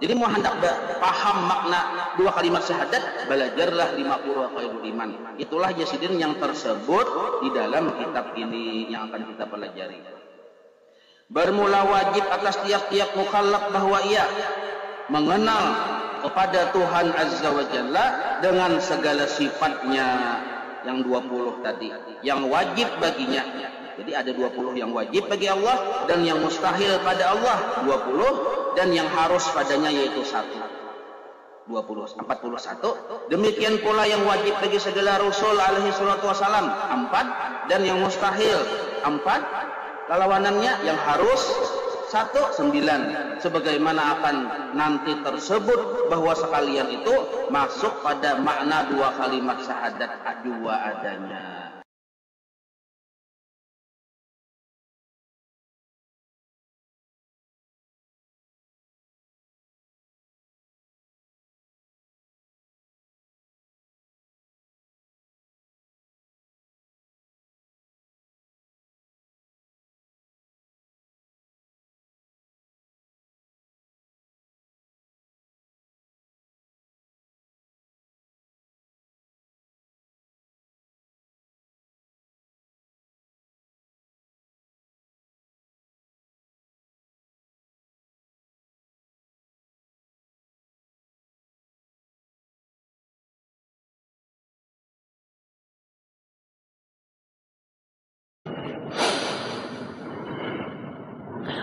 Jadi mau hendak paham makna dua kalimat syahadat, belajarlah 50 khairul iman. Itulah Yasidin yang tersebut di dalam kitab ini yang akan kita pelajari. Bermula wajib atas tiap-tiap mukallaf bahwa ia mengenal kepada Tuhan Azza wa Jalla dengan segala sifatnya yang 20 tadi, yang wajib baginya. Jadi ada 20 yang wajib bagi Allah dan yang mustahil pada Allah 20 dan yang harus padanya yaitu 1. 41. Demikian pula yang wajib bagi segala Rasul alaihi salatu wasalam 4 dan yang mustahil 4. Lawanannya yang harus 9. Sebagaimana akan nanti tersebut bahwa sekalian itu masuk pada makna dua kalimat syahadat dua adanya.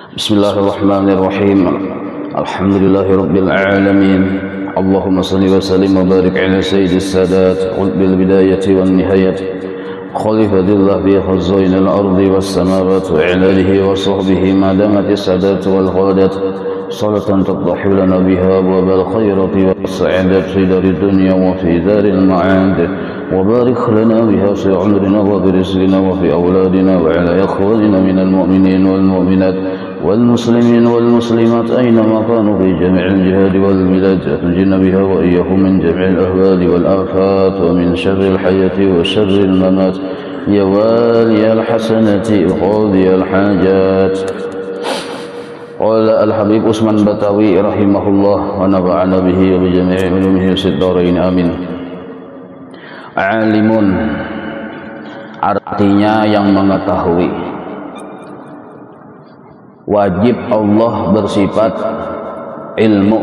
Bismillahirrahmanirrahim. Alhamdulillahirabbil alamin. Allahumma shalli wa sallim wa barik ala sayyidis sadat bil bidayati wan nihayat. Khalifatillah bi khazainil ardi was samawati wa ala alihi wa sahbihi ma damat as-sadat wal ghadat. Salatan tadhhilu lana biha wa bil khairati was sa'adati fi darid dunya wa fi daril ma'ad. وبارك لنا بها في عمرنا وبرزقنا وفي أولادنا وعلى إخواننا من المؤمنين والمؤمنات والمسلمين والمسلمات أينما كانوا في جميع الجهاد والبلاد تنجينا بها وإياهم من جميع الأهوال والآفات ومن شر الحياة وشر الممات يا والي الحسنة وقاضي الحاجات. قال الحبيب عثمان بتاوي رحمه الله ونفعنا به وبجميع علومه في الدارين آمين. Alimun artinya yang mengetahui. Wajib Allah bersifat ilmu.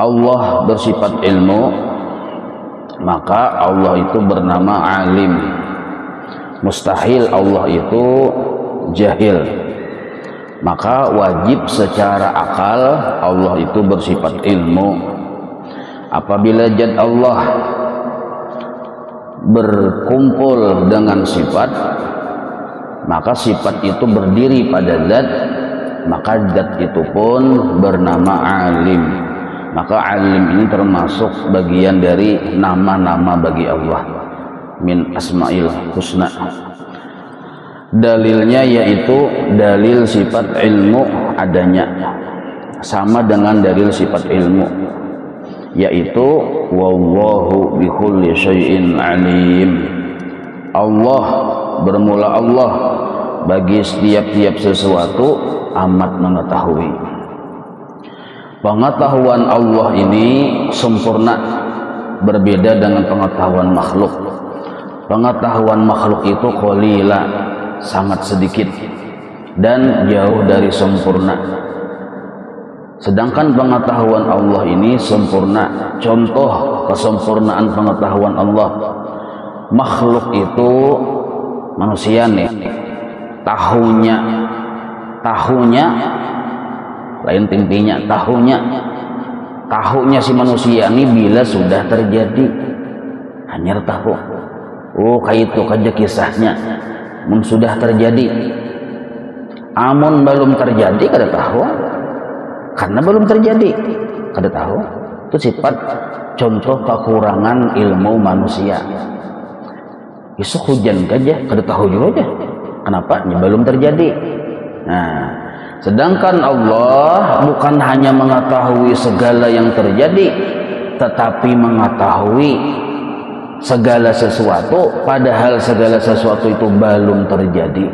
Allah bersifat ilmu, maka Allah itu bernama alim. Mustahil Allah itu jahil, maka wajib secara akal Allah itu bersifat ilmu. Apabila zat Allah berkumpul dengan sifat, maka sifat itu berdiri pada zat, maka zat itu pun bernama alim. Maka alim ini termasuk bagian dari nama-nama bagi Allah, min asma'il husna. Dalilnya yaitu dalil sifat ilmu adanya, sama dengan dalil sifat ilmu, yaitu wallahu bikulli syai'in alim. Allah, bermula Allah, bagi setiap-tiap sesuatu amat mengetahui. Pengetahuan Allah ini sempurna, berbeda dengan pengetahuan makhluk. Pengetahuan makhluk itu qalila, sangat sedikit dan jauh dari sempurna. Sedangkan pengetahuan Allah ini sempurna. Contoh kesempurnaan pengetahuan Allah, makhluk itu manusia nih, tahunya lain tempinya, tahunya si manusia ini bila sudah terjadi hanya tahu. Oh kayak itu kaja kisahnya, sudah terjadi. Amun belum terjadi kada tahu, karena belum terjadi kada tahu. Itu sifat contoh kekurangan ilmu manusia. Besok hujan saja kada tahu juga aja kenapa belum terjadi. Nah, sedangkan Allah bukan hanya mengetahui segala yang terjadi, tetapi mengetahui segala sesuatu padahal segala sesuatu itu belum terjadi.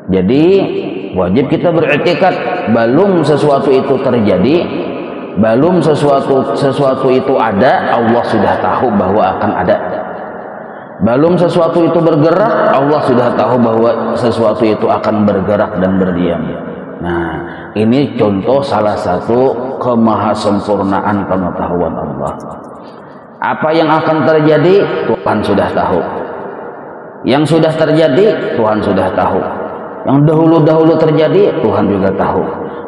Jadi wajib kita beriktikad belum sesuatu itu terjadi, belum sesuatu itu ada, Allah sudah tahu bahwa akan ada. Belum sesuatu itu bergerak, Allah sudah tahu bahwa sesuatu itu akan bergerak dan berdiam. Nah, ini contoh salah satu kemahasempurnaan pengetahuan Allah. Apa yang akan terjadi, Tuhan sudah tahu. Yang sudah terjadi, Tuhan sudah tahu. Yang dahulu-dahulu terjadi, Tuhan juga tahu.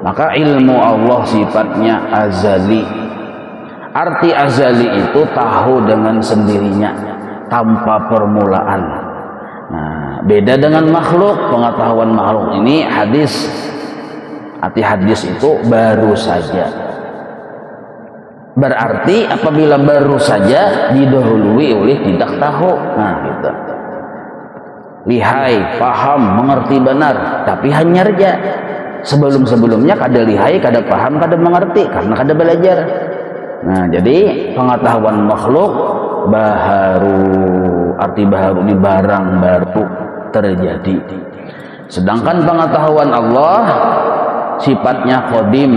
Maka ilmu Allah sifatnya azali. Arti azali itu tahu dengan sendirinya, tanpa permulaan. Nah, beda dengan makhluk. Pengetahuan makhluk ini hadis. Arti hadis itu baru saja. Berarti apabila baru saja didahului oleh tidak tahu. Nah, gitu. Lihai, paham, mengerti benar, tapi hanya saja. Sebelum-sebelumnya kada lihai, kada paham, kada mengerti karena kada belajar. Nah, jadi pengetahuan makhluk baharu, arti baharu ini barang baru terjadi. Sedangkan pengetahuan Allah sifatnya qadim,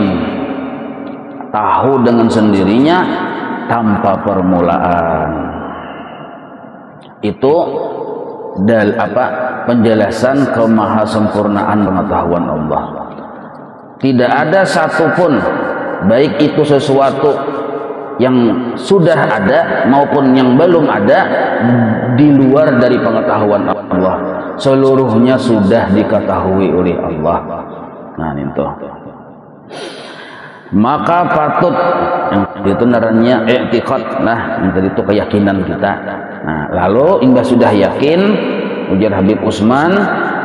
tahu dengan sendirinya tanpa permulaan. Itu penjelasan kemahasempurnaan pengetahuan Allah. Tidak ada satupun, baik itu sesuatu yang sudah ada maupun yang belum ada, di luar dari pengetahuan Allah. Seluruhnya sudah diketahui oleh Allah. Nah, itu. Maka patut, yang itu namanya i'tiqad, nah itu keyakinan kita. Nah, lalu hingga sudah yakin, ujar Habib Utsman,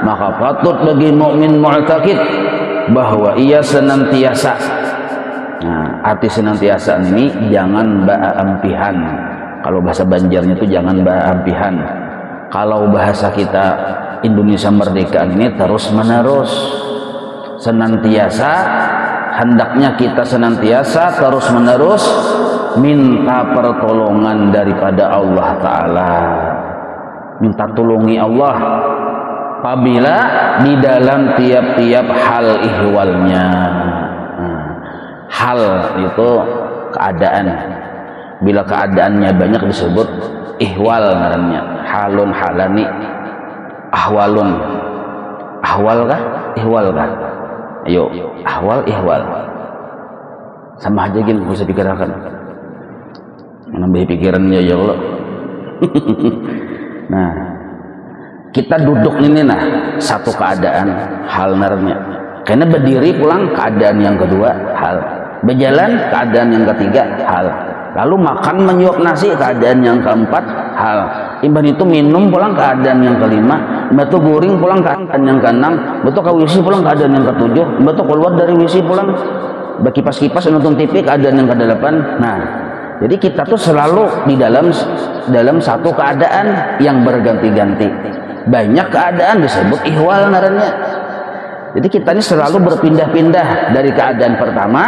maka patut bagi mukmin mu'taqid bahwa ia senantiasa. Nah, arti senantiasa ini jangan ba'ampihan. Kalau bahasa Banjarnya itu jangan ba'ampihan. Kalau bahasa kita Indonesia merdeka ini terus menerus. Senantiasa, hendaknya kita senantiasa terus menerus minta pertolongan daripada Allah Ta'ala, minta tolongi Allah apabila di dalam tiap-tiap hal ihwalnya. Hal itu keadaan, bila keadaannya banyak disebut ihwal namanya. Halun, halani, ahwalun. Ahwal kah? Ihwal kah? Ayo, ahwal, ihwal sama aja gini, bisa pikirkan, menambah pikirannya ya Allah. Nah, kita duduk ini nah satu keadaan hal narnya, karena berdiri pulang keadaan yang kedua hal, berjalan keadaan yang ketiga hal, lalu makan menyuap nasi keadaan yang keempat hal, imbang itu minum pulang keadaan yang kelima, betul guring pulang keadaan yang keenam, betul ke WC pulang keadaan yang ketujuh, betul keluar dari WC pulang berkipas-kipas nonton TV keadaan yang kedelapan. Nah, jadi kita tuh selalu di dalam satu keadaan yang berganti-ganti. Banyak keadaan disebut ihwal naranya. Jadi kita ini selalu berpindah-pindah dari keadaan pertama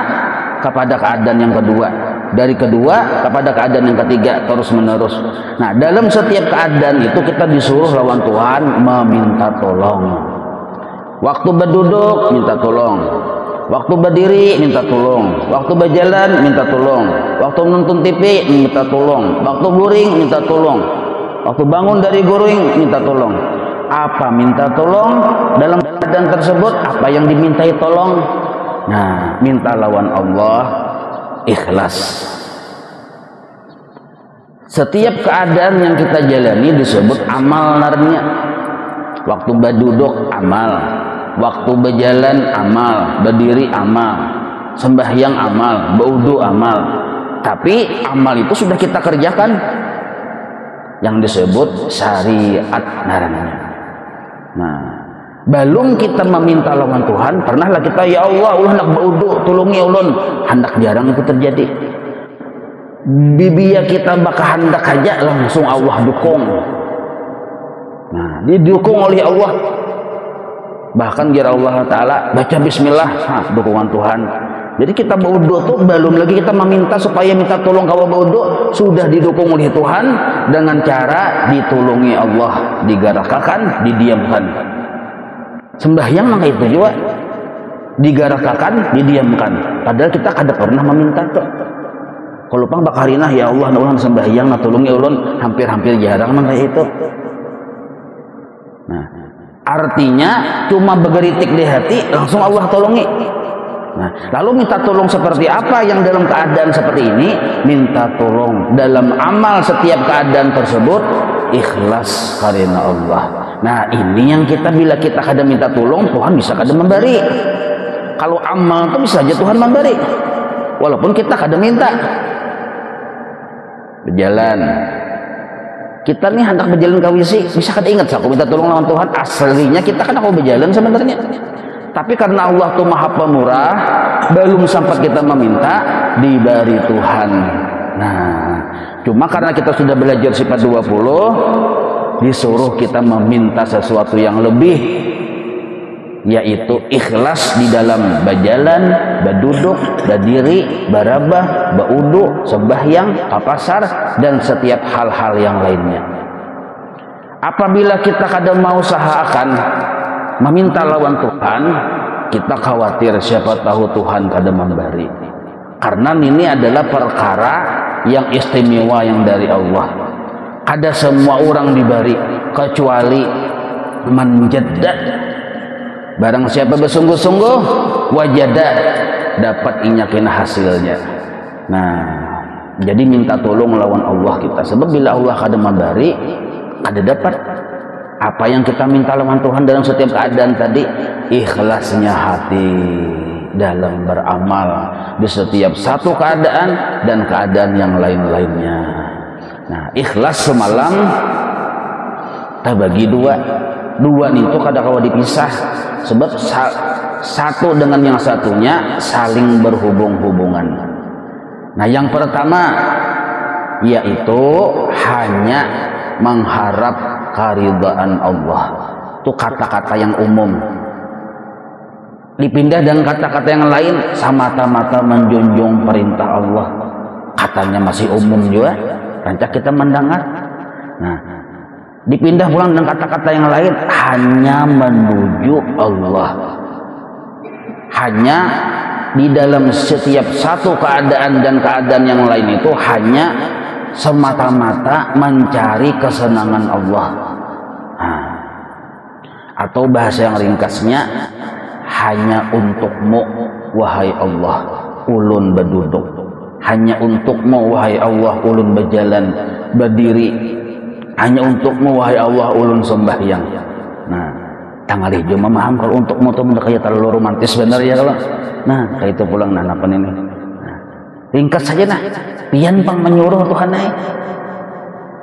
kepada keadaan yang kedua, dari kedua kepada keadaan yang ketiga, terus menerus. Nah, dalam setiap keadaan itu kita disuruh lawan Tuhan meminta tolong. Waktu berduduk minta tolong, waktu berdiri minta tolong, waktu berjalan minta tolong, waktu nonton TV minta tolong, waktu guring minta tolong, waktu bangun dari guring minta tolong. Apa minta tolong dalam keadaan tersebut? Apa yang dimintai tolong? Nah, minta lawan Allah ikhlas. Setiap keadaan yang kita jalani disebut amal narnya. Waktu berduduk amal, waktu berjalan amal, berdiri amal, sembahyang amal, berwudu amal. Tapi amal itu sudah kita kerjakan, yang disebut syariat naranya. Nah, belum kita meminta lawan Tuhan, pernahlah kita ya Allah, ulah nak berwudu, tolongi ulun. Hendak jarang itu terjadi. Bibia kita bakal hendak aja langsung Allah dukung. Nah, didukung oleh Allah. Bahkan kira Allah Ta'ala baca bismillah, dukungan Tuhan. Jadi kita berwudu tuh belum lagi kita meminta supaya minta tolong kalau berwudu, sudah didukung oleh Tuhan dengan cara ditolongi Allah, digerakkan, didiamkan. Sembahyang mah itu juga digarakakan, didiamkan. Padahal kita kada pernah meminta tuh. Kalau pang bakarinah ya Allah, ulang sembahyang, nah tolong ya ulun, hampir-hampir jarang mah kayak itu. Nah, artinya cuma begeritik di hati langsung Allah tolongi. Nah, lalu minta tolong seperti apa yang dalam keadaan seperti ini? Minta tolong dalam amal setiap keadaan tersebut ikhlas karena Allah. Nah, ini yang kita bila kita kada minta tolong, Tuhan bisa kada memberi. Kalau amal itu bisa aja Tuhan memberi, walaupun kita kada minta. Berjalan, kita nih hendak berjalan ke WC, bisa kada ingat aku minta tolong lawan Tuhan. Aslinya kita kan mau berjalan sebenarnya, tapi karena Allah tuh maha pemurah, belum sempat kita meminta, diberi Tuhan. Nah, cuma karena kita sudah belajar sifat 20, disuruh kita meminta sesuatu yang lebih, yaitu ikhlas di dalam berjalan, berduduk, berdiri, berabah, berudu, sembahyang, ke pasar, dan setiap hal-hal yang lainnya. Apabila kita kadang mau usahakan meminta lawan Tuhan, kita khawatir siapa tahu Tuhan kadang memberi. Karena ini adalah perkara yang istimewa yang dari Allah. Kada semua orang diberi, kecuali manjadda. Barang siapa bersungguh-sungguh, wajada, dapat inyakin hasilnya. Nah, jadi minta tolong lawan Allah kita. Sebab bila Allah kada memberi, kada dapat. Apa yang kita minta lawan Tuhan dalam setiap keadaan tadi, ikhlasnya hati dalam beramal di setiap satu keadaan dan keadaan yang lain-lainnya. Nah, ikhlas semalam terbagi dua. Dua itu kadang-kadang dipisah, sebab satu dengan yang satunya saling berhubung-hubungan. Nah, yang pertama yaitu hanya mengharap keridhaan Allah. Itu kata-kata yang umum. Dipindah dengan kata-kata yang lain, semata-mata menjunjung perintah Allah. Katanya masih umum juga, rancak kita mendengar. Nah, dipindah pulang dengan kata-kata yang lain, hanya menuju Allah. Hanya di dalam setiap satu keadaan dan keadaan yang lain itu hanya semata-mata mencari kesenangan Allah. Nah, atau bahasa yang ringkasnya, hanya untukmu wahai Allah ulun berduduk, hanya untukmu wahai Allah ulun berjalan, berdiri, hanya untukmu wahai Allah ulun sembahyang. Nah, tanggal hijau memaham kalau untukmu itu kayak terlalu romantis benar ya kalau. Nah, kayak itu pulang nanapan ini. Nah, ringkas saja nah, pian pang menyuruh Tuhan naik,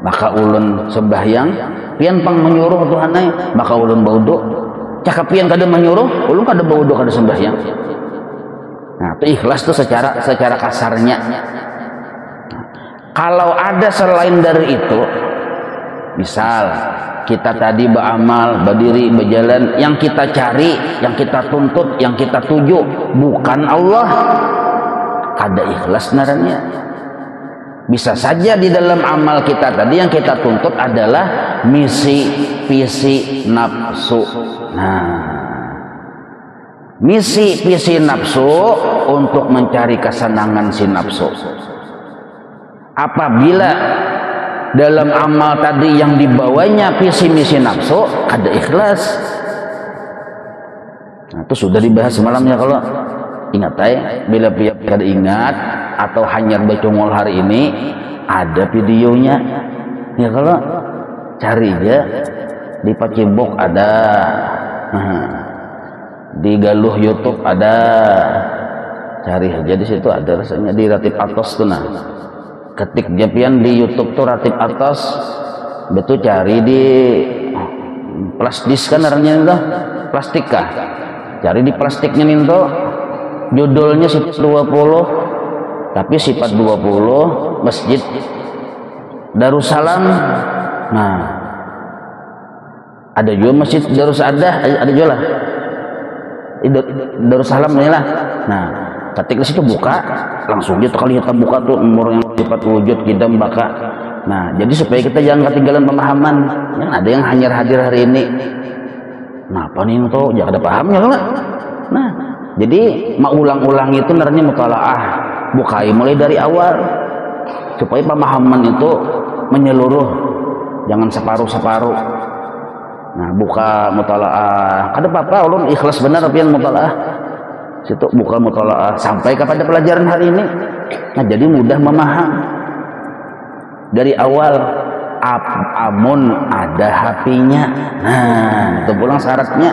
maka ulun sembahyang. Pian pang menyuruh Tuhan naik, maka ulun bauduk. Cakap pian kada menyuruh, ulun kada bauduk kada sembahyang. Nah, itu ikhlas tuh secara kasarnya. Nah, kalau ada selain dari itu, misal kita tadi beramal, berdiri, berjalan, yang kita cari, yang kita tuntut, yang kita tuju bukan Allah, kada ikhlas naranya. Bisa saja di dalam amal kita tadi yang kita tuntut adalah misi, visi, nafsu. Nah, misi, visi, nafsu untuk mencari kesenangan si nafsu. Apabila dalam amal tadi yang dibawanya visi misi nafsu, kada ikhlas. Nah, itu sudah dibahas semalam ya kalau ingat bila pihak kada ingat atau hanya bercongol hari ini, ada videonya ya kalau cari aja di Pacibok ada, di Galuh YouTube ada, cari aja di situ ada rasanya, di Ratib Atos tuh. Nah, ketik japian di YouTube tuh Ratib Atas, betul cari di plastis kan namanya itu, plastik kah? Cari di plastiknya nih tuh, judulnya sifat 20, tapi sifat 20 Masjid Darussalam. Nah, ada juga Masjid Darussadah, ada juga lah Darussalam ini lah. Nah, ketika situ buka langsung dia kali kita buka tuh umur yang sifat wujud kita baka. Nah, jadi supaya kita jangan ketinggalan pemahaman, yang ada yang hanya hadir hari ini. Nah, paninto jangan ada pahamnya lah. Nah, jadi mau ulang-ulang itu narnya mutalaah, bukai mulai dari awal supaya pemahaman itu menyeluruh, jangan separuh-separuh. Nah, buka mutalaah, kada apa-apa ulun ikhlas benar pian mutalaah. Situ buka mutalaah sampai kepada pelajaran hari ini. Nah, jadi mudah memaham dari awal. Amun ada HP-nya, nah itu pulang syaratnya.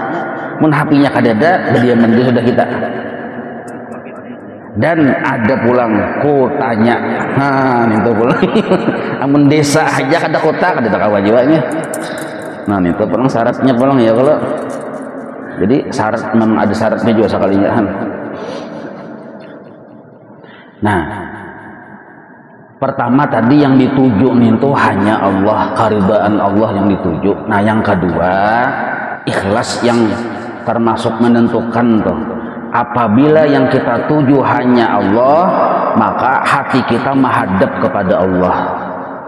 Mun HP-nya kadada, dia mandi sudah kita. Dan ada pulang kotanya, nah itu pulang. Amun desa aja kada kota, kada kawajibannya. Nah itu pulang syaratnya pulang ya kalau. Jadi syarat memang ada syaratnya juga sekalinya. Nah. Pertama tadi yang dituju itu hanya Allah, keridhaan Allah yang dituju. Nah yang kedua, ikhlas yang termasuk menentukan tuh. Apabila yang kita tuju hanya Allah, maka hati kita menghadap kepada Allah.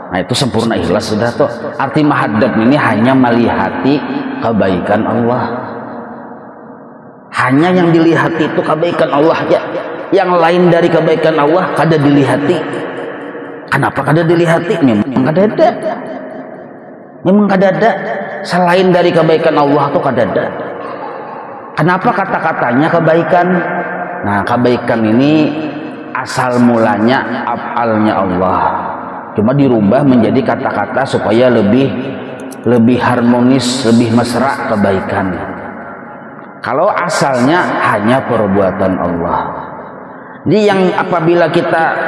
Nah itu sempurna ikhlas sudah tuh. Arti menghadap ini hanya melihati kebaikan Allah. Hanya yang dilihati itu kebaikan Allah aja. Yang lain dari kebaikan Allah kada dilihati. Kenapa kada dilihati? Memang kada ada. Memang kada ada. Selain dari kebaikan Allah tuh kada ada. Kenapa kata-katanya kebaikan? Nah, kebaikan ini asal mulanya af'alnya Allah. Cuma dirubah menjadi kata-kata supaya lebih harmonis, lebih mesra kebaikan. Kalau asalnya hanya perbuatan Allah. Jadi yang apabila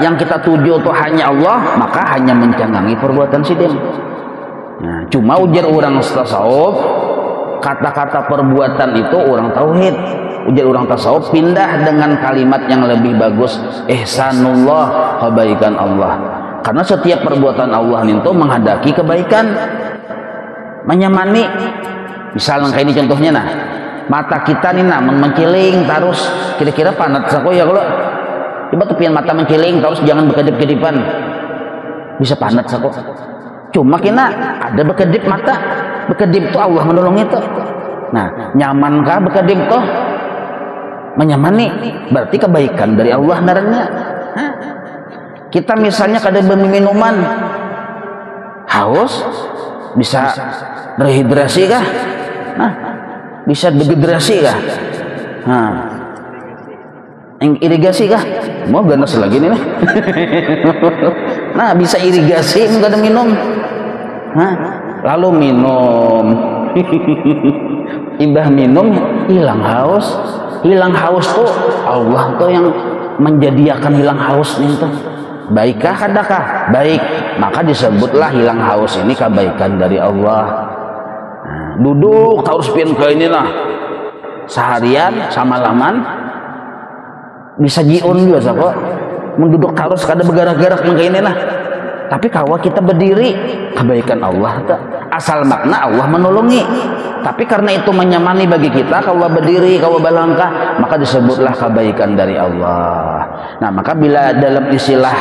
yang kita tuju itu hanya Allah, maka hanya mencangangi perbuatan sidin. Nah, cuma ujar orang tasawuf, kata-kata perbuatan itu orang tauhid. Ujar orang tasawuf pindah dengan kalimat yang lebih bagus, ihsanullah, kebaikan Allah. Karena setiap perbuatan Allah itu menghadaki kebaikan, menyamani. Misalnya kayak ini contohnya, nah, mata kita nih namun menciling terus, kira-kira panat sako ya kalau. Coba tepian mata menciling terus jangan berkedip-kedipan, bisa panas aku. Cuma kena ada berkedip mata, berkedip tuh Allah menolong itu. Nah, nyamankah berkedip tuh? Menyamani, berarti kebaikan dari Allah naranya. Kita misalnya kada minuman, haus, bisa rehidrasi kah? Nah, bisa dehidrasi kah? Nah, irigasi kah? Mau ganas lagi nih. Nah, bisa irigasi enggak ada minum. Nah, lalu minum. Imbah minum hilang haus. Hilang haus tuh Allah tuh yang menjadikan hilang haus nih tuh. Baikkah kadakah? Baik. Maka disebutlah hilang haus ini kebaikan dari Allah. Nah, duduk terus pian ke inilah. Seharian sama laman bisa jiun juga kok menduduk terus kada bergerak-gerak mengke inilah. Tapi kalau kita berdiri kebaikan Allah tak. Asal makna Allah menolongi. Tapi karena itu menyamani bagi kita, kalau berdiri, kalau balangkah, maka disebutlah kebaikan dari Allah. Nah, maka bila dalam istilah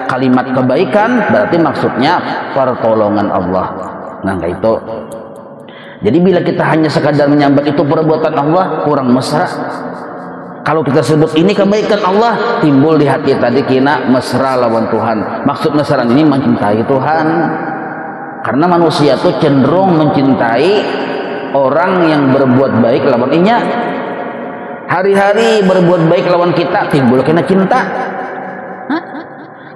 kalimat kebaikan berarti maksudnya pertolongan Allah. Nah, itu. Jadi bila kita hanya sekadar menyambat itu perbuatan Allah, kurang mesra. Kalau kita sebut ini kebaikan Allah, timbul di hati tadi kina mesra lawan Tuhan. Maksud mesra ini mencintai Tuhan. Karena manusia itu cenderung mencintai orang yang berbuat baik lawan inya. Hari-hari berbuat baik lawan kita, timbul kena cinta.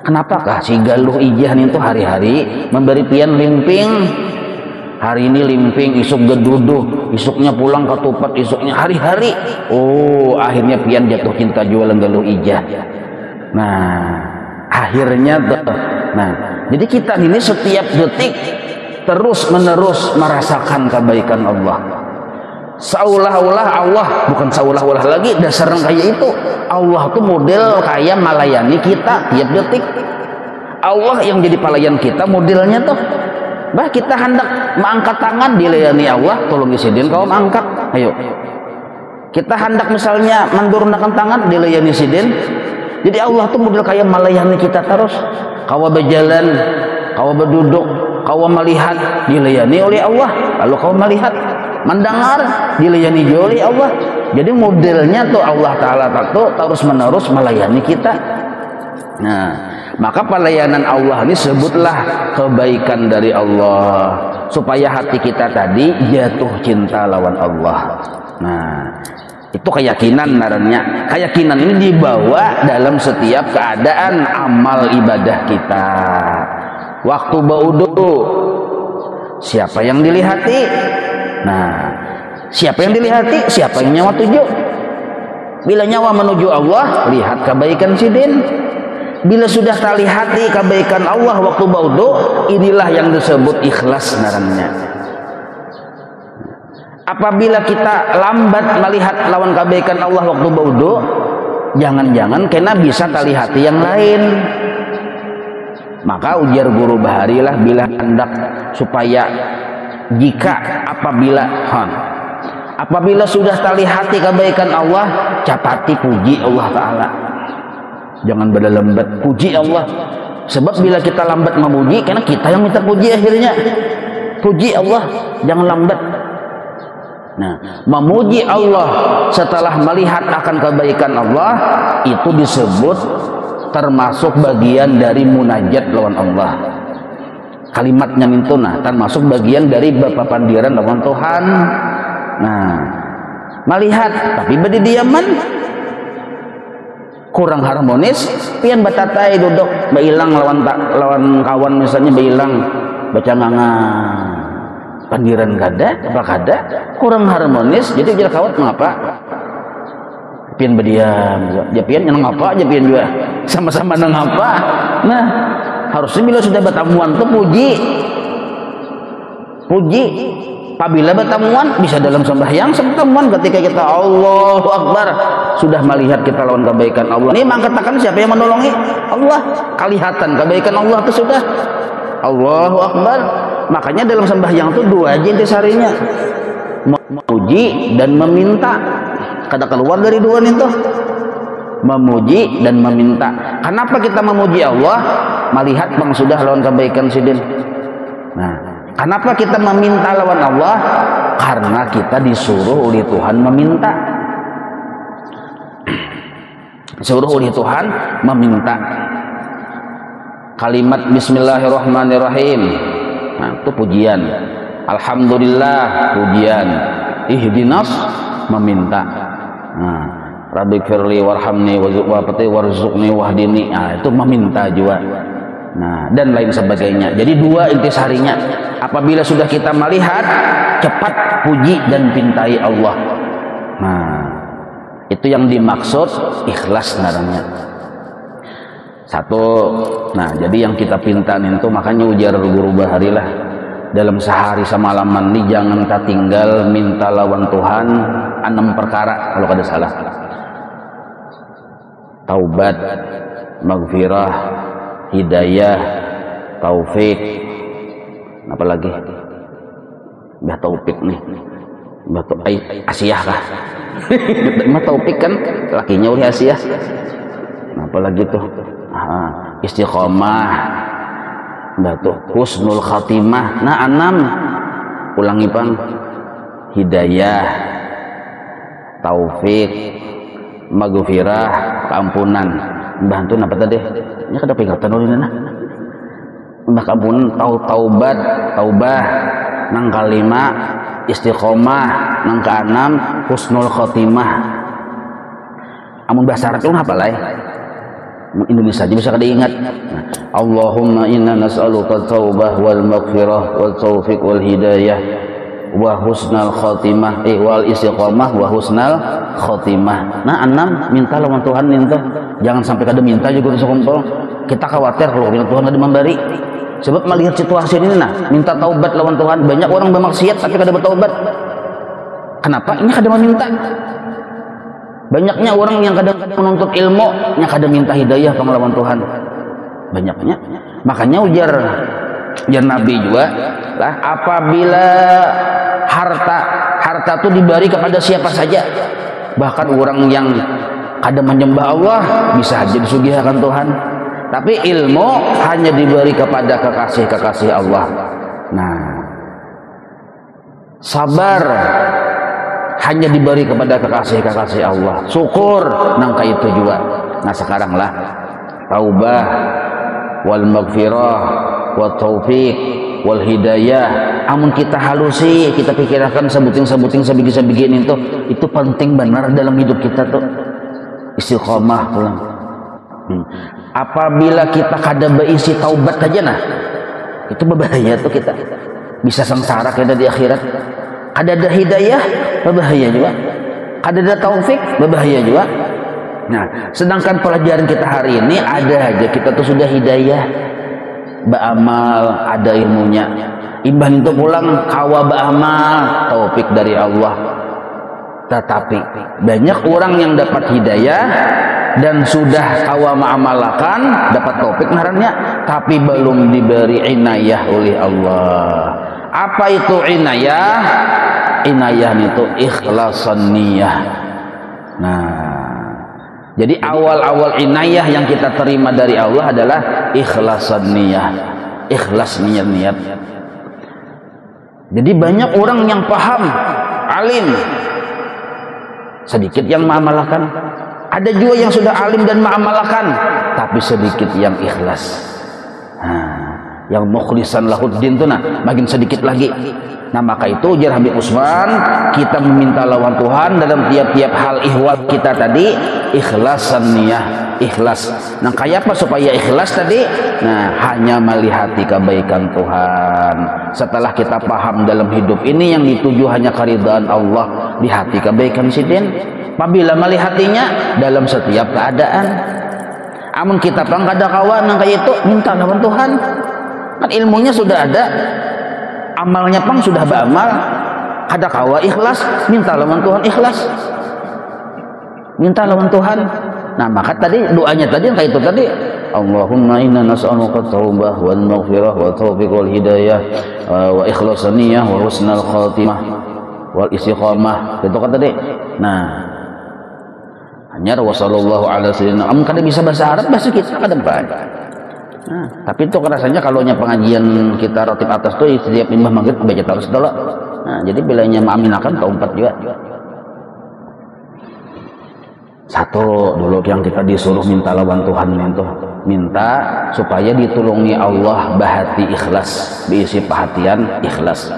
Kenapakah si galuh ijah itu hari-hari memberi pian limping? Hari ini limping, isuk geduduh, isuknya pulang ketupat, isuknya hari-hari. Oh, akhirnya pian jatuh cinta jualan galuh ijah. Nah, akhirnya nah, jadi kita ini setiap detik terus menerus merasakan kebaikan Allah. Seolah-olah Allah, bukan seolah-olah lagi, dasar kayak itu. Allah tuh model kayak melayani kita tiap detik. Allah yang jadi pelayan kita modelnya tuh. Bah kita hendak mengangkat tangan dilayani Allah, tolong isidin kau mengangkat. Ayo. Kita hendak misalnya mendurunkan tangan dilayani sidin. Jadi Allah tuh model kayak melayani kita terus. Kau berjalan, kau berduduk, kau melihat dilayani oleh Allah. Lalu kau melihat. mendengar, dilayani oleh Allah. Jadi modelnya tuh Allah Ta'ala tuh terus menerus melayani kita. Nah, maka pelayanan Allah ini sebutlah kebaikan dari Allah, supaya hati kita tadi jatuh cinta lawan Allah. Nah, itu keyakinan naranya. Keyakinan ini dibawa dalam setiap keadaan amal ibadah kita. Waktu baudu, siapa yang dilihati? Nah, siapa yang dilihati? Siapa yang nyawa tuju? Bila nyawa menuju Allah, lihat kebaikan sidin. Bila sudah terlihati kebaikan Allah waktu baudu, inilah yang disebut ikhlas naranya. Apabila kita lambat melihat lawan kebaikan Allah waktu baudu, jangan-jangan kena bisa terlihati yang lain. Maka ujar guru Bahari lah, bila hendak supaya jika apabila sudah terlihati kebaikan Allah, capati puji Allah Ta'ala. Jangan pada lambat puji Allah. Sebab bila kita lambat memuji, karena kita yang minta puji akhirnya. Puji Allah, jangan lambat. Nah, memuji Allah setelah melihat akan kebaikan Allah, itu disebut termasuk bagian dari munajat lawan Allah. Kalimatnya itu termasuk bagian dari bapa pandiran lawan Tuhan. Nah, melihat tapi berdiaman kurang harmonis, pian batatai duduk beilang lawan kawan misalnya, beilang baca ngangan pandiran kada apa kada kurang harmonis, jadi ujar kawat mengapa pian berdiam, ya pian yang ngapa aja pian juga sama-sama nang apa. Nah, harusnya bila sudah bertamuan tuh puji. Apabila bertamuan bisa dalam sembahyang, pertemuan ketika kita Allahu Akbar sudah melihat kita lawan kebaikan Allah. Ini mengatakan siapa yang menolongi? Allah. Kelihatan kebaikan Allah itu sudah Allahu Akbar. Makanya dalam sembahyang itu dua aja intisarinya, memuji dan meminta. Kada keluar dari dua itu, memuji dan meminta. Kenapa kita memuji Allah? Melihat bang sudah lawan kebaikan sidin. Nah, kenapa kita meminta lawan Allah? Karena kita disuruh oleh Tuhan meminta. Disuruh oleh Tuhan meminta. Kalimat Bismillahirrahmanirrahim, nah itu pujian. Alhamdulillah pujian. Ihdinas meminta. Nah, Rabbighfirli warhamni warzuqni wahdini, nah itu meminta juga. Nah, dan lain sebagainya. Jadi dua intisarinya. Apabila sudah kita melihat, cepat puji dan pintai Allah. Nah, itu yang dimaksud ikhlas namanya. Satu. Nah, jadi yang kita pintain itu, makanya ujar guru Bahari lah, dalam sehari semalaman ini jangan tinggal minta lawan Tuhan 6 perkara kalau kada salah. Taubat, maghfirah, hidayah, taufik, apa lagi? Mbah taufik nih, mbah Asiyah kah? Mbah taufik kan lakinya oleh Asiyah. Apa lagi tuh? Istiqomah, mbah tuh husnul khatimah. Nah 6, ulangi bang, hidayah, taufik, maghfirah, keampunan. Bantu apa tadi? Ini kada peringatan oleh nana. Mbah ampunan, taubat, taubah, nang kalima, istiqomah, nang keenam, husnul khotimah. Amun bahasa Arab itu apa lah? Indonesia aja bisa kada ingat. Nah, Allahumma inna nas'aluka taubah wal maghfirah wal taufiq wal hidayah wa husnal khotimah wal istiqomah wa husnal khotimah. Nah 6, minta lawan Tuhan minta. Jangan sampai kada minta juga bisa kumpul. Kita khawatir kalau Tuhan kada memberi. Sebab melihat situasi ini, nah minta taubat lawan Tuhan. Banyak orang bermaksiat tapi kada bertaubat. Kenapa? Ini kada meminta. Banyaknya orang yang kadang menuntut ilmu, yang kadang minta hidayah pengelawan Tuhan. Banyaknya. Makanya ujar Nabi juga lah, apabila harta itu diberi kepada siapa saja, bahkan orang yang kadang menyembah Allah bisa saja disugihakan Tuhan. Tapi ilmu hanya diberi kepada kekasih-kekasih Allah. Nah, sabar hanya diberi kepada kekasih-kekasih Allah, syukur nangka itu juga. Nah sekarang lah taubah wal maghfirah wat taufiq wal hidayah, amun kita halusi, kita pikirkan sebuting sebegini itu penting benar dalam hidup kita tuh. Istiqomah pulang. Apabila kita kada berisi taubat aja nah, itu berbahaya tuh, kita bisa sengsara kada di akhirat. Kada ada hidayah, berbahaya juga. Kada ada taufik, berbahaya juga. Nah, sedangkan pelajaran kita hari ini ada aja kita tuh sudah hidayah, beramal, ada ilmunya. Imbang itu pulang kawa beramal, taufik dari Allah. Tetapi banyak orang yang dapat hidayah dan sudah kawa ma'amalakan, dapat taufik ngarannya, tapi belum diberi inayah oleh Allah. Apa itu inayah? Inayah itu ikhlasan niyah. Nah, jadi awal-awal inayah yang kita terima dari Allah adalah ikhlasan niyah, ikhlas niat-niat. Jadi banyak orang yang paham, alim, sedikit yang mengamalkan. Ada juga yang sudah alim dan mengamalkan, tapi sedikit yang ikhlas. Yang mukhlisan lahuddin itu nah makin sedikit lagi. Nah maka itu ujar Habib Usman, kita meminta lawan Tuhan dalam tiap-tiap hal ihwal kita tadi, ikhlasan niyah, ikhlas. Nah kayak apa supaya ikhlas tadi? Nah hanya melihati kebaikan Tuhan. Setelah kita paham dalam hidup ini yang dituju hanya keridhaan Allah, di hati kebaikan sidin. Apabila melihatinya dalam setiap keadaan. Amun kita pang kada kawan yang kayak itu, minta lawan Tuhan. Kan ilmunya sudah ada, amalnya pang sudah beramal, kada kawa ikhlas, minta lawan Tuhan ikhlas, minta lawan Tuhan. Nah maka tadi doanya tadi yang kayak itu tadi, Allahumma inna nas'aluka taubah wal maghfirah wa taufiq wal hidayah wa ikhlasan niyah wa husnal khatimah wal istiqamah. Itu kan tadi. Nah hanya wasallallahu ala sayyidina, amun kada bisa bahasa Arab, bahasa kita kada baik. Nah, tapi itu rasanya kalau pengajian kita rotib atas tuh setiap imam maghrib baca terus dulu. Nah, jadi bilanya mengaminakan keempat juga. Satu dulu yang kita disuruh minta lawan Tuhan itu, minta supaya ditulungi Allah bahati ikhlas, diisi perhatian ikhlas.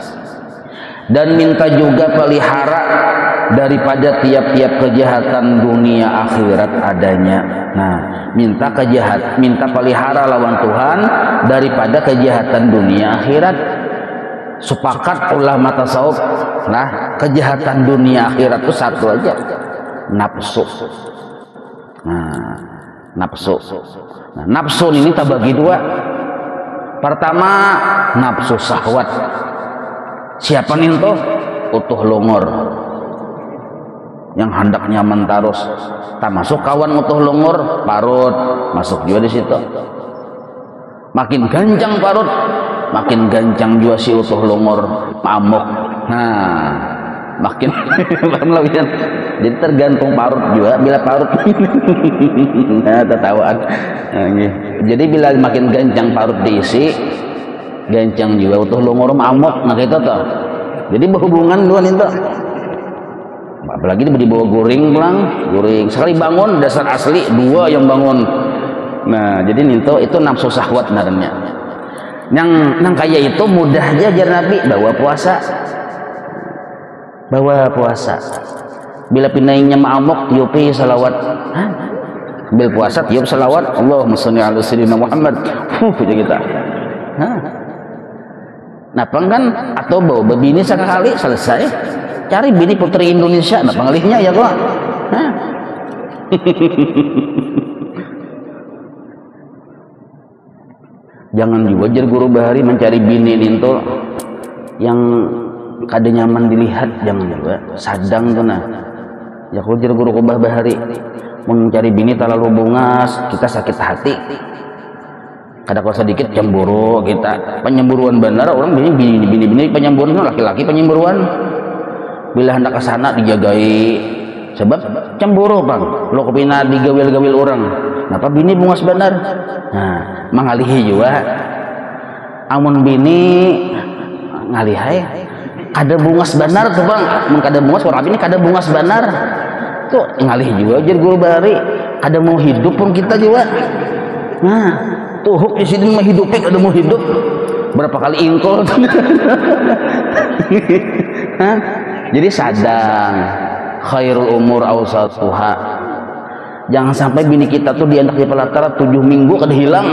Dan minta juga pelihara daripada tiap-tiap kejahatan dunia akhirat adanya. Nah, minta pelihara lawan Tuhan daripada kejahatan dunia akhirat. Sepakat ulama tasawuf, nah kejahatan dunia akhirat itu satu aja, nafsu. Nah, nafsu. Nah, nafsu ini terbagi dua. Pertama, nafsu syahwat. Siapa nih tuh? Utuh longor yang hendak nyaman tarus, tak masuk kawan utuh longor parut, masuk juga di situ. Makin gancang parut, makin gancang juga si utuh longor amok. Nah, makin jadi tergantung parut juga. Bila parut, nah, tertawaan. Jadi bila makin gancang parut diisi, gancang juga utuh longor amok. Nah itu tuh. Jadi berhubungan dua itu. Apalagi dibawa guring pulang, guring sekali bangun dasar asli dua yang bangun. Nah jadi itu nafsu syahwat sebenarnya. Yang kaya itu mudah aja jar Nabi, bawa puasa. Bila pinainya ma'amuk tiupi salawat. Bil puasa tiup salawat, Allahumma sholli ala sayyidina Muhammad. Kita. Nah kan atau bawa bini sekali selesai. Cari bini putri Indonesia, nah pengalihnya ya kok. Jangan juga jar guru bahari mencari bini itu yang kada nyaman dilihat, jangan juga. Sadang tuh nah. Ya kalau jar guru kubah bahari mencari bini terlalu bungas, kita sakit hati. Kada kuasa sedikit cemburu kita. Penyemburuan benar orang bini penyemburuan laki-laki penyemburuan. Bila hendak ke sana dijagai, sebab cemburu bang. Lo kepina digawil-gawil orang. Kenapa bini bungas benar? Nah, mengalihi juga. Amun bini ngalihai, kada bungas banar tuh bang, kada bungas orang ini kada bungas banar tuh ngalih juga aja guru bari, kada mau hidup pun kita juga. Nah tuh huk di sini mah hidupin, kada mau hidup berapa kali ingkol. Jadi sadang khairul umur awsatuha, jangan sampai bini kita tuh dianak di pelatar 7 minggu kada hilang,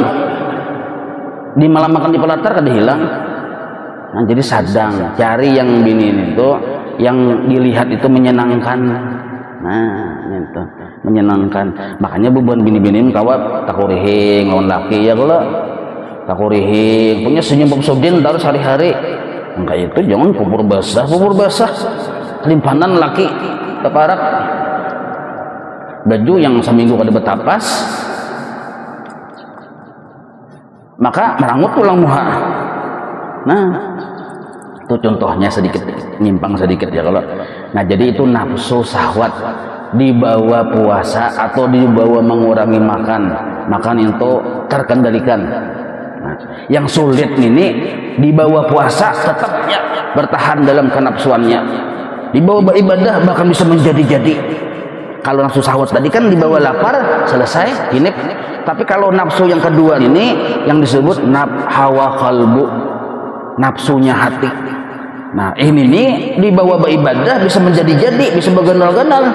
di malam makan di pelatar kada hilang. Nah, jadi sadang cari yang bini itu yang dilihat itu menyenangkan. Nah itu menyenangkan, makanya bebuan bini-bini kawat takurihing lawan laki ya kalau takurihing punya senyum bersodin terus hari-hari. Enggak itu jangan pupur basah limpanan laki keparak baju yang seminggu kada betapas maka merangut pulang muha. Nah itu contohnya sedikit nyimpang sedikit ya kalau. Nah jadi itu nafsu syahwat dibawa puasa atau dibawa mengurangi makan itu terkendalikan. Nah, yang sulit ini dibawa puasa tetapnya bertahan dalam kenafsuannya, dibawa beribadah bahkan bisa menjadi-jadi. Kalau nafsu syahwat tadi kan dibawa lapar selesai hinip, tapi kalau nafsu yang kedua ini yang disebut hawa kalbu, nafsunya hati. Nah ini nih dibawa beribadah bisa menjadi-jadi, bisa bergenal-genal.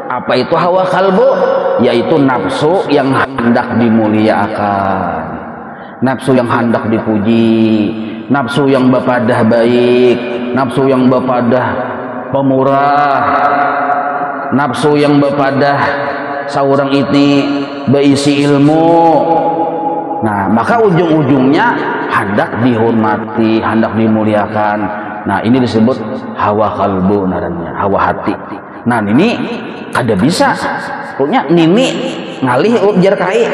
Apa itu hawa kalbu? Yaitu nafsu yang hendak dimuliakan, nafsu yang hendak dipuji, nafsu yang bepadah baik, nafsu yang bepadah pemurah, nafsu yang bepadah seorang ini berisi ilmu. Nah maka ujung-ujungnya hendak dihormati, hendak dimuliakan. Nah ini disebut hawa kalbu namanya, hawa hati. Nah ini kada bisa punya nini ngalih ujar kai,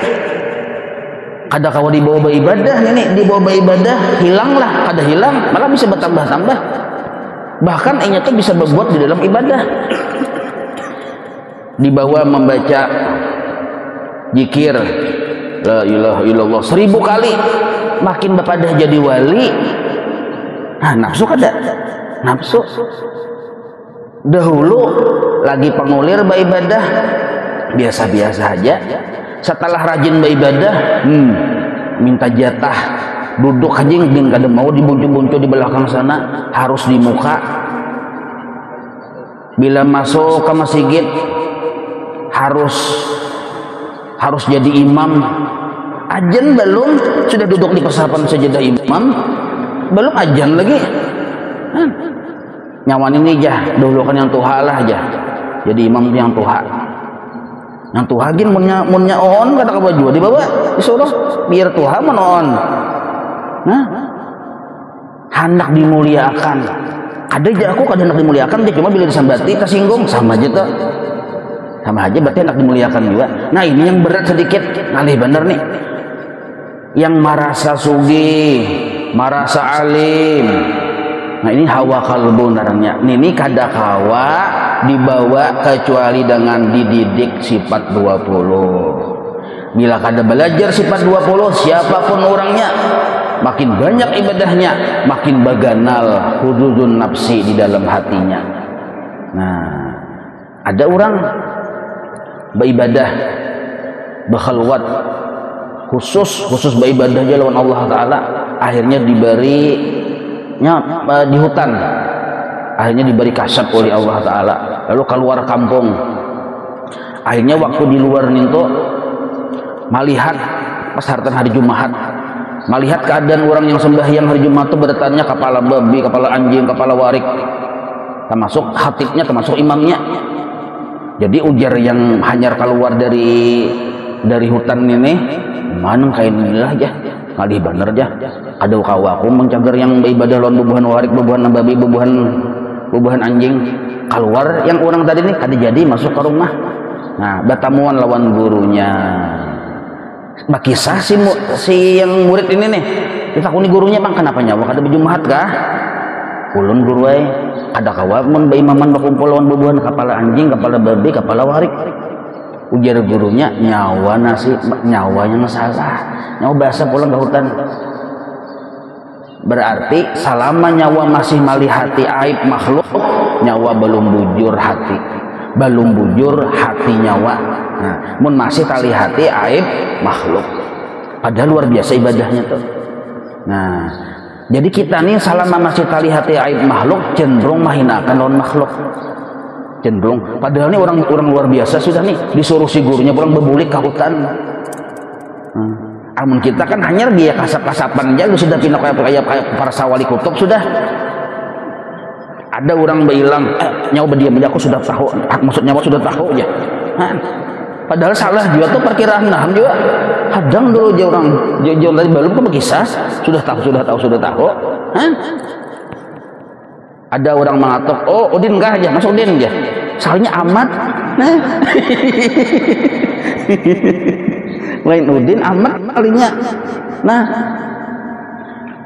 kada kawa dibawa beribadah, ini dibawa beribadah hilanglah, kada hilang malah bisa bertambah-tambah, bahkan inya tuh bisa berbuat di dalam ibadah. Dibawa membaca zikir la ilaha illallah 1000 kali, makin bepadah jadi wali. Nah nafsu kada, nafsu dahulu lagi pengulir beribadah biasa-biasa aja, setelah rajin beribadah minta jatah duduk aja yang kada mau dibuncu-buncu di belakang sana, harus di muka. Bila masuk ke masjid harus jadi imam. Ajan belum sudah duduk di persahapan sajadah imam, belum ajan lagi. Nyawan ini jah dahulu kan yang tuha lah aja, jadi imam yang tuha. Yang tuha gin munnya on kata kabaju dibawa disuruh biar tuha menon. Nah hendak dimuliakan, ada aja aku kada hendak dimuliakan, dia cuma bila disambati tersinggung sama aja tuh, sama aja berarti hendak dimuliakan juga. Nah ini yang berat sedikit, ngalih bener nih, yang marasa sugih, marasa alim. Nah ini hawa kalbu narangnya. Ini kada kawa dibawa kecuali dengan dididik sifat 20. Bila kada belajar sifat 20, siapapun orangnya, makin banyak ibadahnya, makin baganal hududun nafsi di dalam hatinya. Nah ada orang beribadah berkhalwat khusus beribadah lawan Allah Ta'ala, akhirnya diberi di hutan, akhirnya diberi kasab oleh Allah Ta'ala, lalu keluar kampung. Akhirnya waktu di luar ninto melihat pas hartan hari Jumat, melihat keadaan orang yang sembahyang hari Jumat itu bertanya kepala babi, kepala anjing, kepala warik, termasuk khatibnya, termasuk imamnya. Jadi ujar yang hanyar keluar dari hutan ini, mana kain inilah aja ngalih bener aja. Ada kawaku mencagar yang beribadah lawan bubuhan warik, bubuhan babi, bubuhan anjing, keluar yang orang tadi ini kada jadi masuk ke rumah. Nah bertamuan lawan gurunya, bakisah si yang murid ini nih ditakuni gurunya, bang kenapa nyawa kada berjumahat kah? Ulun guru ay ada kawa mun beimaman bakumpul lawan bubuhan kepala anjing, kepala babi, kepala warik. Ujar gurunya, nyawa nasi, nyawa yang salah, nyawa bahasa pulang ke hutan. Berarti selama nyawa masih malihati aib makhluk, nyawa belum bujur hati, belum bujur hati nyawa. Nah, mun masih kalihati aib makhluk, padahal luar biasa ibadahnya tuh. Nah, jadi kita nih selama masih kalihati aib makhluk cenderung mahinakan lawan makhluk, cenderung. Padahal nih orang luar biasa sudah nih disuruh si gurunya pulang bebulik ke hutan. Amun kita kan hanya dia kasap-kasapan aja, lu sudah pindah kayak para sawali kutub sudah. Ada orang bilang, nyawa berdiam aja aku sudah tahu, maksudnya sudah tahu ya. Padahal salah juga tuh perkiraan nah juga. Hadang dulu aja orang jauh dari belum ke berkisah, sudah tahu. Ada orang mengatok, oh Udin enggak aja, masuk Udin aja. Soalnya amat. Lain Udin amat kalinya.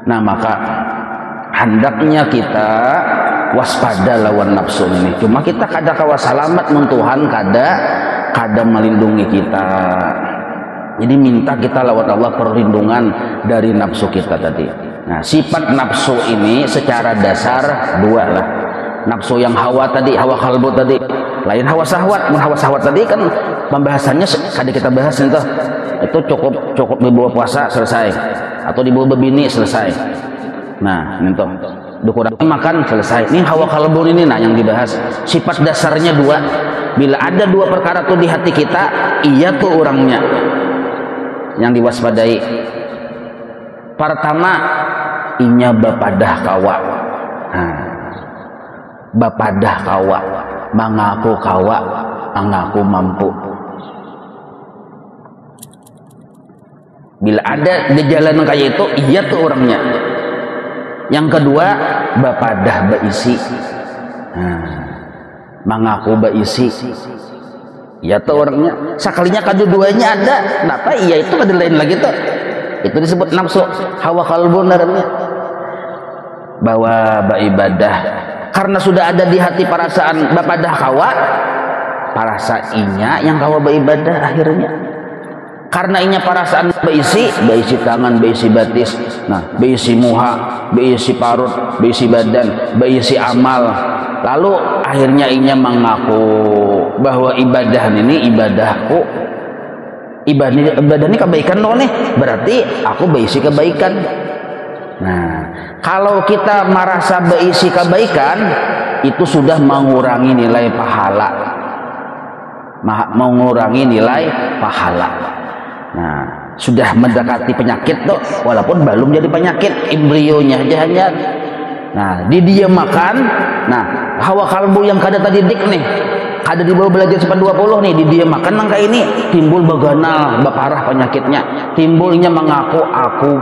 Nah maka hendaknya kita waspada lawan nafsu ini. Cuma kita kada kawa salamat mun Tuhan kada melindungi kita. Jadi minta kita lawan Allah perlindungan dari nafsu kita tadi. Nah sifat nafsu ini secara dasar dua lah. Nafsu yang hawa tadi, hawa kalbu tadi, lain hawa syahwat. Hawa syahwat tadi kan pembahasannya kada kita bahas itu cukup dibawa puasa selesai, atau dibawa bebini selesai. Nah itu dikurang makan selesai. Ini hawa kalbu ini nah yang dibahas. Sifat dasarnya dua. Bila ada dua perkara tuh di hati kita, iya tuh orangnya yang diwaspadai. Pertama, inya bapadah kawa. Bapadah kawa, mengaku kawa, mengaku mampu. Bila ada di jalan kayak itu, iya tuh orangnya. Yang kedua, bapadah baisi, mengaku baisi, iya tuh orangnya. Sekalinya kedua-duanya ada, kenapa? Iya itu ada lain lagi tuh. Itu disebut nafsu, hawa kalbu namanya. Bahwa beribadah karena sudah ada di hati perasaan bapadah kawa, parasainnya yang kawa beribadah akhirnya. Karena inya perasaan beisi tangan, beisi batis, nah beisi muha, beisi parut, beisi badan, beisi amal. Lalu akhirnya inya mengaku bahwa ibadah ini ibadahku, ibadah ini kebaikan loh nih, berarti aku beisi kebaikan. Nah kalau kita merasa beisi kebaikan, itu sudah mengurangi nilai pahala, mengurangi nilai pahala. Nah sudah mendekati penyakit tuh, walaupun belum jadi penyakit, embrionya aja hanya. Nah didiamakan. Nah hawa kalbu yang kada tadi dik nih, kada dibawa belajar cepat 20 nih, didiamakan nangka ini timbul baganal baparah penyakitnya. Timbulnya mengaku aku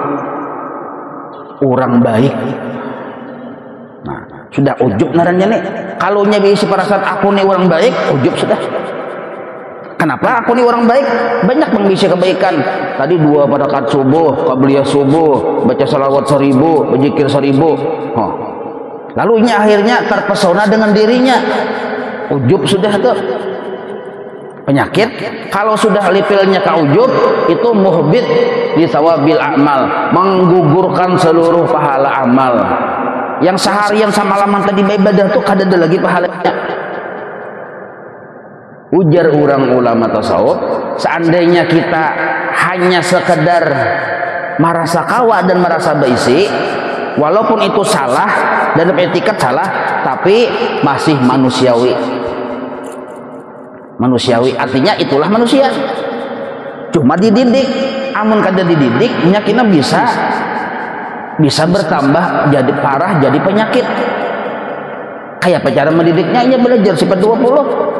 orang baik. Nah sudah ujub narannya nih. Kalau nyabisi perasaan aku nih orang baik, ujub sudah. Kenapa aku nih orang baik? Banyak mengisi kebaikan. Tadi 2 rakaat subuh, qabliyah subuh, baca salawat 1000, berzikir 1000. Lalu ini akhirnya terpesona dengan dirinya. Ujub sudah tuh. Penyakit kalau sudah lipilnya ke ujub, itu muhbit di sawabil amal, menggugurkan seluruh pahala amal. Yang seharian sama laman tadi ibadah tuh kada ada lagi pahalanya. Ujar orang ulama tasawuf, seandainya kita hanya sekedar merasa kawa dan merasa baisi, walaupun itu salah dalam etikat salah, tapi masih manusiawi. Manusiawi artinya itulah manusia. Cuma dididik, amun kada dididik, nyakina bisa bertambah jadi parah, jadi penyakit. Kayak apa cara mendidiknya? Ya belajar sifat 20.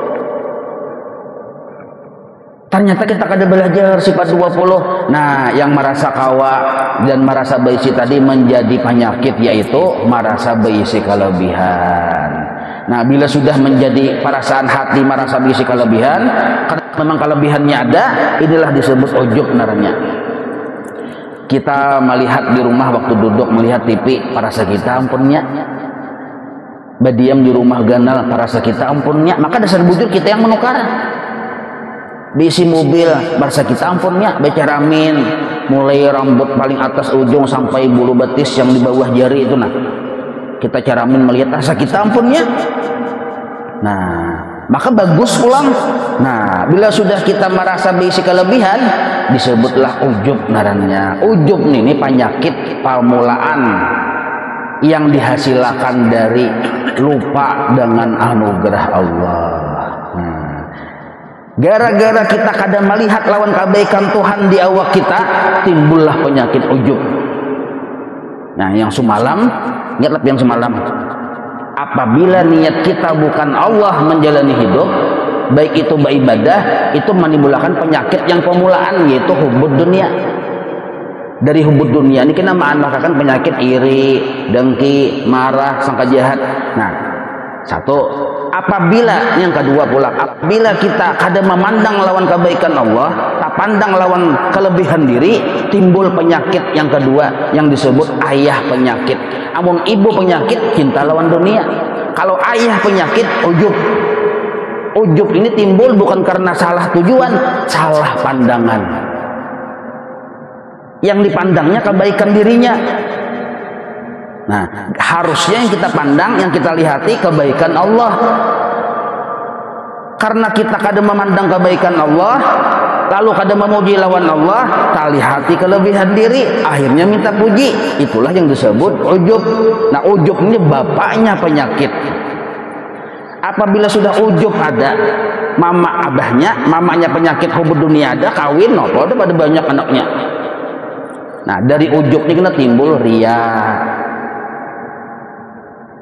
Ternyata kita kada belajar sifat 20. Nah yang merasa kawa dan merasa baisi tadi menjadi penyakit, yaitu merasa baisi kelebihan. Nah bila sudah menjadi perasaan hati merasa baisi kelebihan, karena memang kelebihannya ada, inilah disebut ujub naranya. Kita melihat di rumah waktu duduk melihat TV, parasa kita ampunnya. Berdiam di rumah ganal, parasa kita ampunnya. Maka dasar bujur kita yang menukar. diisi mobil bahasa kita ampunnya baca ramin, mulai rambut paling atas ujung sampai bulu betis yang di bawah jari itu, nah kita caramin melihat rasa kita ampunnya. Nah maka bagus pulang. Nah bila sudah kita merasa berisi kelebihan, disebutlah ujub ngarannya. Ujub ini penyakit permulaan yang dihasilkan dari lupa dengan anugerah Allah. Gara-gara kita kadang melihat lawan kebaikan Tuhan di awak kita, timbullah penyakit ujub. Nah yang semalam, ingatlah yang semalam, apabila niat kita bukan Allah menjalani hidup, baik itu beribadah, itu menimbulkan penyakit yang permulaan, yaitu hubud dunia. Dari hubud dunia ini kita mengatakan penyakit iri, dengki, marah, sangka jahat. Nah satu, apabila yang kedua pula, apabila kita kadang memandang lawan kebaikan Allah, tak pandang lawan kelebihan diri, timbul penyakit yang kedua yang disebut ayah penyakit. Amun ibu penyakit, cinta lawan dunia. Kalau ayah penyakit, ujub. Ujub ini timbul bukan karena salah tujuan, salah pandangan. Yang dipandangnya kebaikan dirinya. Nah, harusnya yang kita pandang, yang kita lihati kebaikan Allah. Karena kita kadang memandang kebaikan Allah, lalu kadang memuji lawan Allah, tak lihati kelebihan diri, akhirnya minta puji. Itulah yang disebut ujub. Nah, ujub ini bapaknya penyakit. Apabila sudah ujub ada, mamanya penyakit hubud dunia ada, kawin, nopo ada pada banyak anaknya. Nah, dari ujub ini kena timbul riya.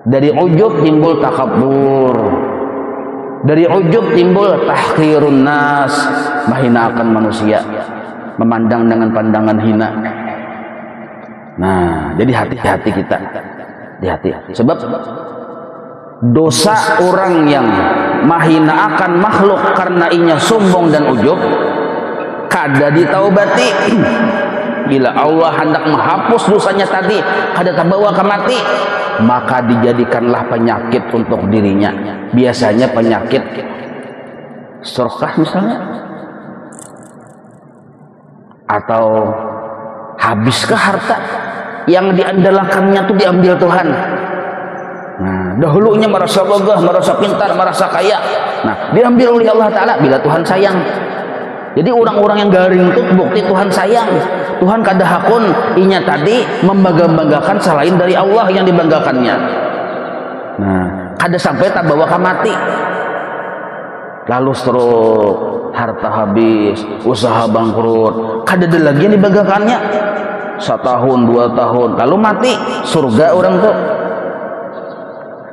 Dari ujub timbul takabur. Dari ujub timbul tahqirun nas, menghinakan manusia, memandang dengan pandangan hina. Nah, jadi hati-hati kita. Hati-hati. Sebab dosa orang yang menghinakan makhluk karena inya sombong dan ujub kada ditaubati. Bila Allah hendak menghapus dosanya tadi, kada terbawa ke mati, maka dijadikanlah penyakit untuk dirinya. Biasanya penyakit surkah misalnya, atau habiskah harta yang diandalkannya tuh diambil Tuhan. Nah, dahulunya merasa gagah, merasa pintar, merasa kaya. Nah, diambil oleh Allah Ta'ala bila Tuhan sayang. Jadi orang-orang yang garing itu bukti Tuhan sayang. Tuhan kada hakun inya tadi membangga-banggakan selain dari Allah yang dibanggakannya. Nah, kada sampai tak bawa ke mati. Lalu stroke, harta habis, usaha bangkrut, kada ada lagi yang dibanggakannya. 1 tahun, 2 tahun, lalu mati, surga orang tuh.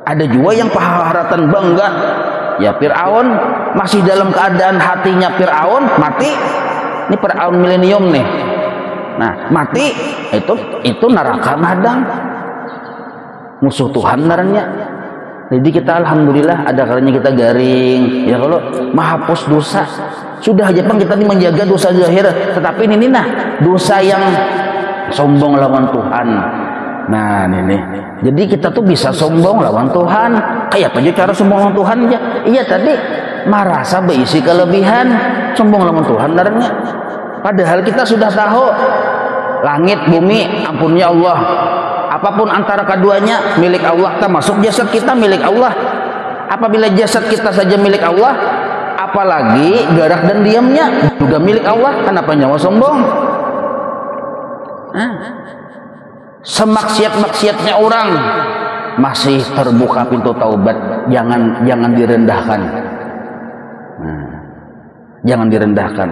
Ada juga yang paharatan bangga. Ya Fir'aun masih dalam keadaan hatinya Fir'aun mati. Ini Fir'aun milenium nih. Nah, mati itu neraka madang. Musuh Tuhan naranya. Jadi kita alhamdulillah ada kalanya kita garing. Ya kalau menghapus dosa. Sudah aja Bang kita menjaga dosa zahir, tetapi ini nah dosa yang sombong lawan Tuhan. Nah ini, jadi kita tuh bisa sombong lawan Tuhan. Kayak apa aja cara sombong lawan Tuhan aja? Iya tadi merasa berisi kelebihan, sombong lawan Tuhan darahnya. Padahal kita sudah tahu langit bumi ampunnya Allah. Apapun antara keduanya milik Allah, termasuk jasad kita milik Allah. Apabila jasad kita saja milik Allah, apalagi gerak dan diamnya juga milik Allah. Kenapa nyawa sombong? Semaksiat-maksiatnya orang masih terbuka pintu taubat, jangan direndahkan. Jangan direndahkan.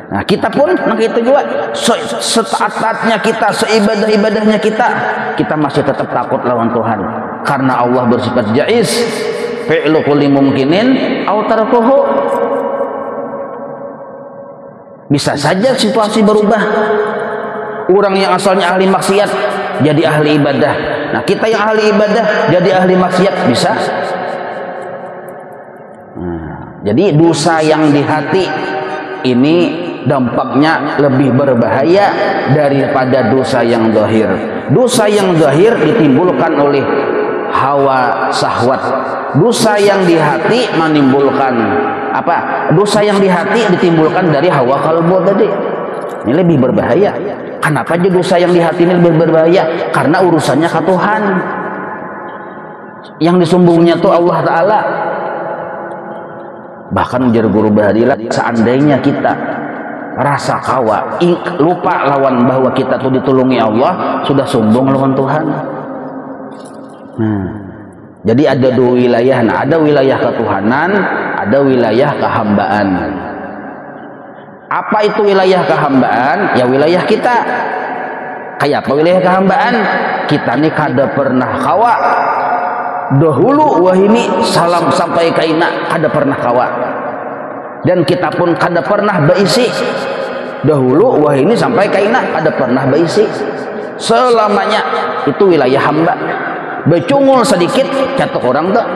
Nah, kita pun begitu juga. Setaat-taatnya kita, seibadah-ibadahnya kita masih tetap takut lawan Tuhan. Karena Allah bersifat jaiz. Fi'lu kulli mumkinin aw tarkuhu. Bisa saja situasi berubah. Orang yang asalnya ahli maksiat jadi ahli ibadah. Nah, kita yang ahli ibadah jadi ahli maksiat bisa. Jadi dosa yang di hati ini dampaknya lebih berbahaya daripada dosa yang zahir. Dosa yang zahir ditimbulkan oleh hawa syahwat. Dosa yang di hati menimbulkan Apa? Dosa yang di hati ditimbulkan dari hawa kalbu tadi. Ini lebih berbahaya. Kenapa aja dosa yang di hati ini lebih berbahaya? Karena urusannya ke Tuhan. Yang disumbungnya tuh Allah Ta'ala. Bahkan ujar guru Bahadilah, seandainya kita rasa kawa, lupa lawan bahwa kita tuh ditulungi Allah, sudah sombong lawan Tuhan. Jadi ada dua wilayah. Nah, ada wilayah ketuhanan, ada wilayah kehambaan. Apa itu wilayah kehambaan? Ya wilayah kita. Kayak apa wilayah kehambaan? Kita nih kada pernah kawa. Dahulu wah ini salam sampai kaina kada pernah kawa. Dan kita pun kada pernah baisi. Dahulu wah ini sampai kaina kada pernah baisi. Selamanya itu wilayah hamba. Becungul sedikit catok orang tuh.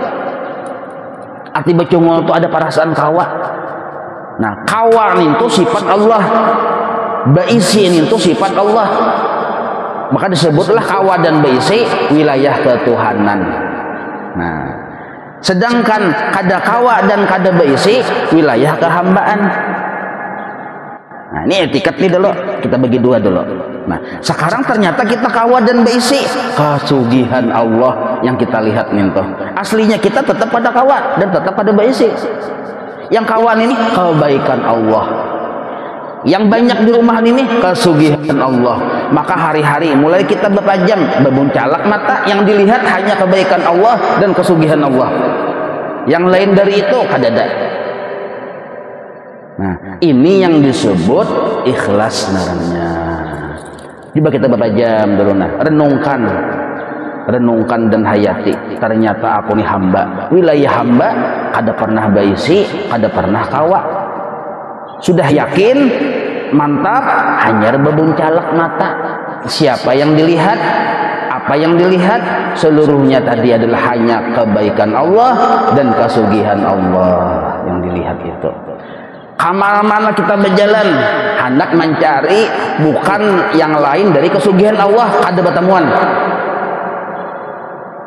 Arti becungul itu ada perasaan kawa. Nah, kawa itu sifat Allah. Baisi itu sifat Allah. Maka disebutlah kawa dan baisi wilayah ketuhanan. Nah, sedangkan kada kawa dan kada baisi wilayah kehambaan. Nah, ini etiket nih dulu, kita bagi dua dulu. Nah, sekarang ternyata kita kawa dan baisi kasugihan Allah yang kita lihat nih toh. Aslinya kita tetap pada kawa dan tetap pada baisi. Yang kawan ini kebaikan Allah. Yang banyak di rumah ini kasugihan Allah. Maka hari-hari mulai kita berpajang berbuncalak mata, yang dilihat hanya kebaikan Allah dan kesugihan Allah. Yang lain dari itu kadada. Nah, ini yang disebut ikhlas namanya. Coba kita berpajam dulu, nah, renungkan dan hayati. Ternyata aku nih hamba. Wilayah hamba kada pernah baisi, kada pernah kawa. Sudah yakin, mantap, hanya berbuncalak mata. Siapa yang dilihat? Apa yang dilihat? Seluruhnya tadi adalah hanya kebaikan Allah dan kesugihan Allah yang dilihat itu. Kamar-mana kita berjalan, hendak mencari bukan yang lain dari kesugihan Allah, kada bertemuan.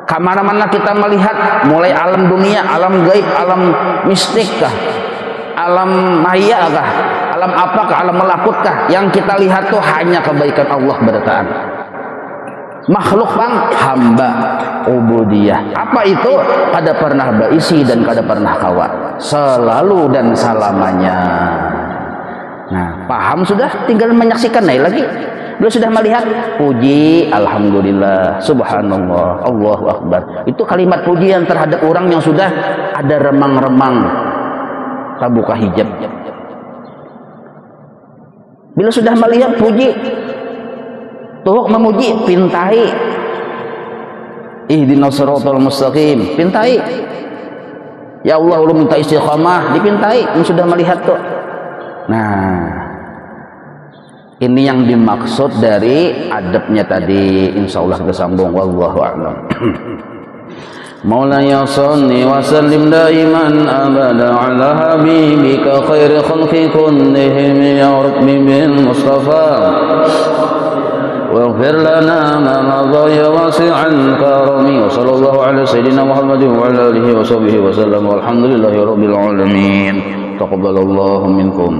Kamar-mana kita melihat, mulai alam dunia, alam gaib, alam mistik kah, alam maya kah, alam apakah, alam melakut kah, yang kita lihat tuh hanya kebaikan Allah berataan. Makhluk bang, hamba, ubudiyah. Apa itu? Kada pernah baisi dan kada pernah kawa. Selalu dan selamanya. Nah, paham sudah? Tinggal menyaksikan lagi. Beliau sudah melihat, puji, alhamdulillah, subhanallah, Allahu akbar. Itu kalimat pujian terhadap orang yang sudah ada remang-remang tabuka hijab. Bila sudah melihat puji, tuh memuji, pintai. Ihdinas siratal mustaqim, pintai. Ya Allah, lu minta istiqamah, dipintai. Yang sudah melihat tuh. Nah, ini yang dimaksud dari adabnya tadi. Insya Allah kita sambung. Wallahu a'lam. Maulaya salli wa sallim daiman abada ala habibika khairi khalqi kullihim ya rabbi bil mustafa واغفر لنا ما مضى يا واسع الكرم وصلى الله على سيدنا محمد وعلى اله وصحبه وسلم والحمد لله رب العالمين تقبل الله منكم.